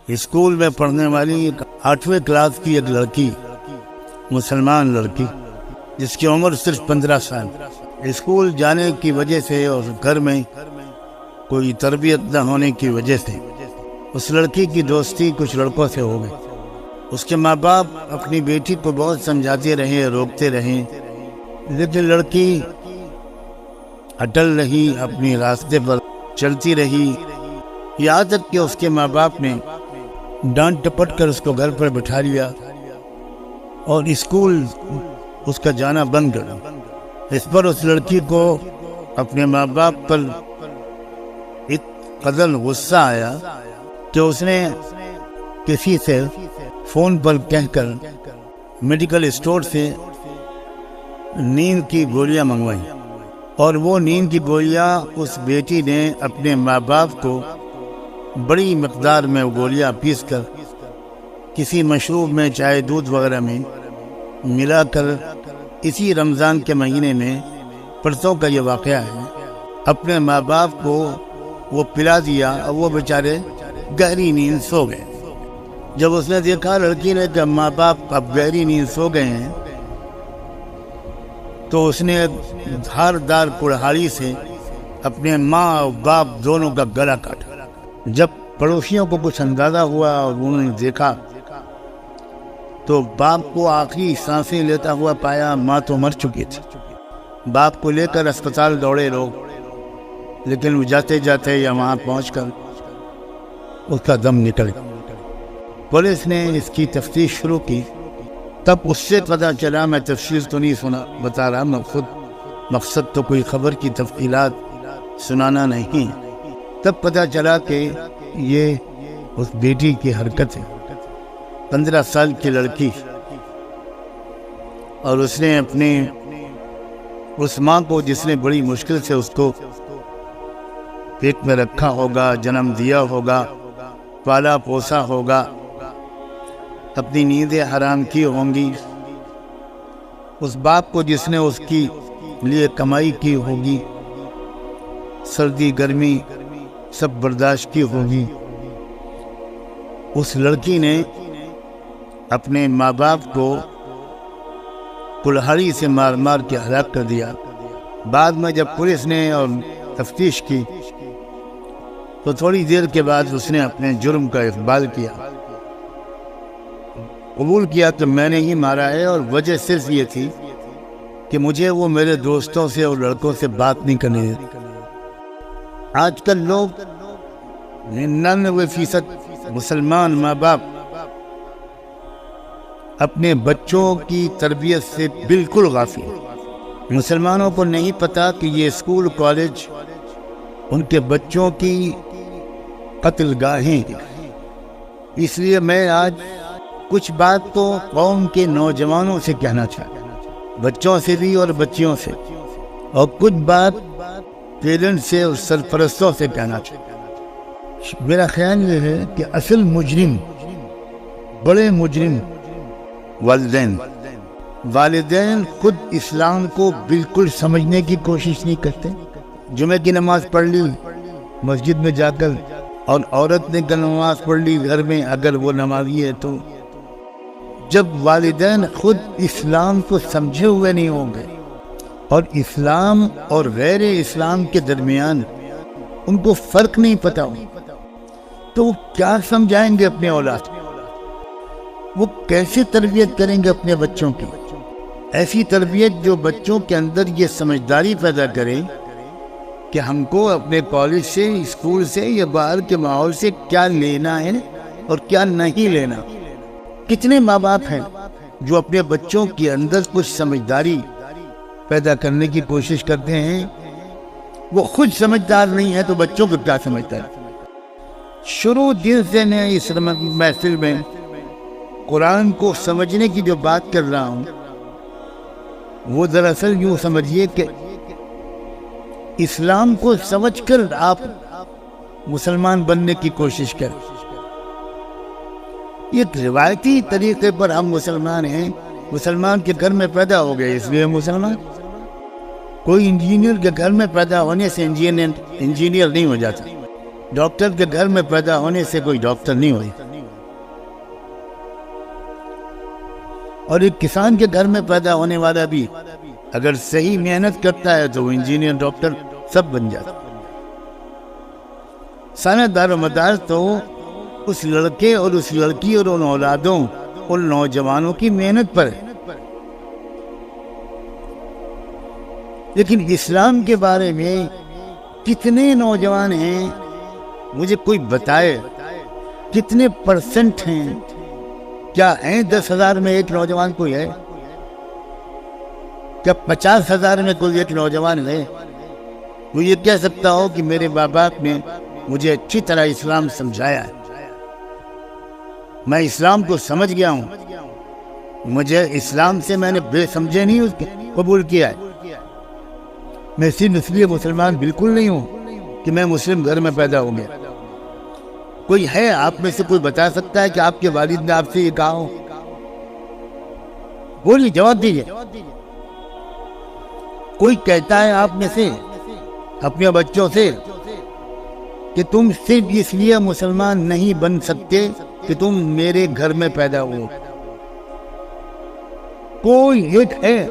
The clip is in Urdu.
اسکول میں پڑھنے والی 8ویں کلاس کی ایک لڑکی، مسلمان لڑکی جس کی عمر صرف 15 سال، اسکول جانے کی وجہ سے اور گھر میں کوئی تربیت نہ ہونے کی وجہ سے اس لڑکی کی دوستی کچھ لڑکوں سے ہو گئی۔ اس کے ماں باپ اپنی بیٹی کو بہت سمجھاتے رہے، روکتے رہے، لیکن لڑکی اٹل رہی، اپنی راستے پر چلتی رہی، یہاں تک کہ اس کے ماں باپ نے ڈانٹ ٹپٹ کر اس کو گھر پر بٹھا لیا اور اسکول اس کا جانا بند کر دیا۔ اس پر اس لڑکی کو اپنے ماں باپ پر ایک قدر غصہ آیا کہ اس نے کسی سے فون پر کہہ کر میڈیکل اسٹور سے نیند کی گولیاں منگوائیں، اور وہ نیند کی گولیاں اس بیٹی نے اپنے ماں باپ کو بڑی مقدار میں گولیاں پیس کر کسی مشروب میں، چائے دودھ وغیرہ میں ملا کر اسی رمضان کے مہینے میں پرسوں کا یہ واقعہ ہے، اپنے ماں باپ کو وہ پلا دیا اور وہ بیچارے گہری نیند سو گئے۔ جب اس نے دیکھا لڑکی نے کہ ماں باپ اب گہری نیند سو گئے ہیں، تو اس نے دھاردار کڑہاڑی سے اپنے ماں اور باپ دونوں کا گلا کاٹا۔ جب پڑوسیوں کو کچھ اندازہ ہوا اور انہوں نے دیکھا تو باپ کو آخری سانسیں لیتا ہوا پایا، ماں تو مر چکی تھی۔ باپ کو لے کر اسپتال دوڑے لوگ، لیکن وہ جاتے جاتے یا وہاں پہنچ کر اس کا دم نکل گیا۔ پولیس نے اس کی تفتیش شروع کی، تب اس سے پتہ چلا، میں تفصیل تو نہیں بتا رہا، میں خود مقصد تو کوئی خبر کی تفصیلات سنانا نہیں، تب پتہ چلا کہ یہ اس بیٹی کی حرکت ہے، 15 سال کی لڑکی، اور اس نے اپنے اس ماں کو جس نے بڑی مشکل سے اس کو پیٹ میں رکھا ہوگا، جنم دیا ہوگا، پالا پوسا ہوگا، اپنی نیندیں حرام کی ہوں گی، اس باپ کو جس نے اس کی لیے کمائی کی ہوگی، سردی گرمی سب برداشت کی ہوگی، اس لڑکی نے اپنے ماں باپ کو کلہاڑی سے مار مار کے ہلاک کر دیا۔ بعد میں جب پولیس نے اور تفتیش کی تو تھوڑی دیر کے بعد اس نے اپنے جرم کا اقبال کیا، قبول کیا کہ میں نے ہی مارا ہے، اور وجہ صرف یہ تھی کہ مجھے وہ میرے دوستوں سے اور لڑکوں سے بات نہیں کرنے دیتی۔ آج کل لوگ 99% مسلمان ماں باپ اپنے بچوں کی تربیت سے بالکل غافل ہیں۔ مسلمانوں کو نہیں پتا کہ یہ اسکول کالج ان کے بچوں کی قتل گاہیں ہیں۔ اس لیے میں آج کچھ بات تو قوم کے نوجوانوں سے کہنا چاہتا ہوں، بچوں سے بھی اور بچیوں سے، اور کچھ بات پیرنٹس سے اور سرپرستوں سے کہنا چاہتا ہوں۔ میرا خیال یہ ہے کہ اصل مجرم، بڑے مجرم والدین خود اسلام کو بالکل سمجھنے کی کوشش نہیں کرتے۔ جمعہ کی نماز پڑھ لی مسجد میں جا کر، اور عورت نے نماز پڑھ لی گھر میں اگر وہ نمازی ہے تو، جب والدین خود اسلام کو سمجھے ہوئے نہیں ہوں گے اور اسلام اور غیر اسلام کے درمیان ان کو فرق نہیں پتا ہو، تو وہ کیا سمجھائیں گے اپنے اولاد کو؟ وہ کیسے تربیت کریں گے اپنے بچوں کی؟ ایسی تربیت جو بچوں کے اندر یہ سمجھداری پیدا کرے کہ ہم کو اپنے کالج سے، اسکول سے یا باہر کے ماحول سے کیا لینا ہے اور کیا نہیں لینا۔ کتنے ماں باپ ہیں جو اپنے بچوں کے اندر کچھ سمجھداری پیدا کرنے کی کوشش کرتے ہیں، وہ خود سمجھدار نہیں ہے تو بچوں کو کیا سمجھتا ہے؟ شروع دن سے میں اس محفل میں قرآن کو سمجھنے کی جو بات کر رہا ہوں، وہ دراصل یوں سمجھیے کہ اسلام کو سمجھ کر آپ مسلمان بننے کی کوشش کریں۔ ایک روایتی طریقے پر ہم مسلمان ہیں، مسلمان کے گھر میں پیدا ہو گئے اس لیے مسلمان۔ کوئی انجینئر کے گھر میں پیدا ہونے سے انجینئر نہیں ہو جاتا، ڈاکٹر کے گھر میں پیدا ہونے سے کوئی ڈاکٹر نہیں ہوئی۔ اور ایک کسان کے گھر میں پیدا ہونے والا بھی اگر صحیح محنت کرتا ہے تو وہ انجینئر، ڈاکٹر سب بن جاتا۔ سارا دار و مدار تو اس لڑکے اور اس لڑکی اور ان اولادوں، ان نوجوانوں کی محنت پر ہے۔ لیکن اسلام کے بارے میں کتنے نوجوان ہیں، مجھے کوئی بتائے کتنے پرسنٹ ہیں؟ کیا ہیں 10,000 میں ایک نوجوان کوئی ہے؟ کیا 50,000 میں کوئی ایک نوجوان ہے؟ وہ یہ کہہ سکتا ہو کہ میرے ماں باپ نے مجھے اچھی طرح اسلام سمجھایا ہے، میں اسلام کو سمجھ گیا ہوں، مجھے اسلام سے میں نے بے سمجھے نہیں اس قبول کیا ہے، میں صرف اس لیے مسلمان بالکل نہیں ہوں کہ میں مسلم گھر میں پیدا ہو گیا۔ کوئی ہے آپ میں سے کوئی بتا سکتا ہے کہ آپ کے والد نے آپ سے یہ کہا ہو؟ بولیے، جواب دیجیے۔ کوئی کہتا ہے آپ میں سے اپنے بچوں سے کہ تم صرف اس لیے مسلمان نہیں بن سکتے کہ تم میرے گھر میں پیدا ہو؟ کوئی ایک ہے؟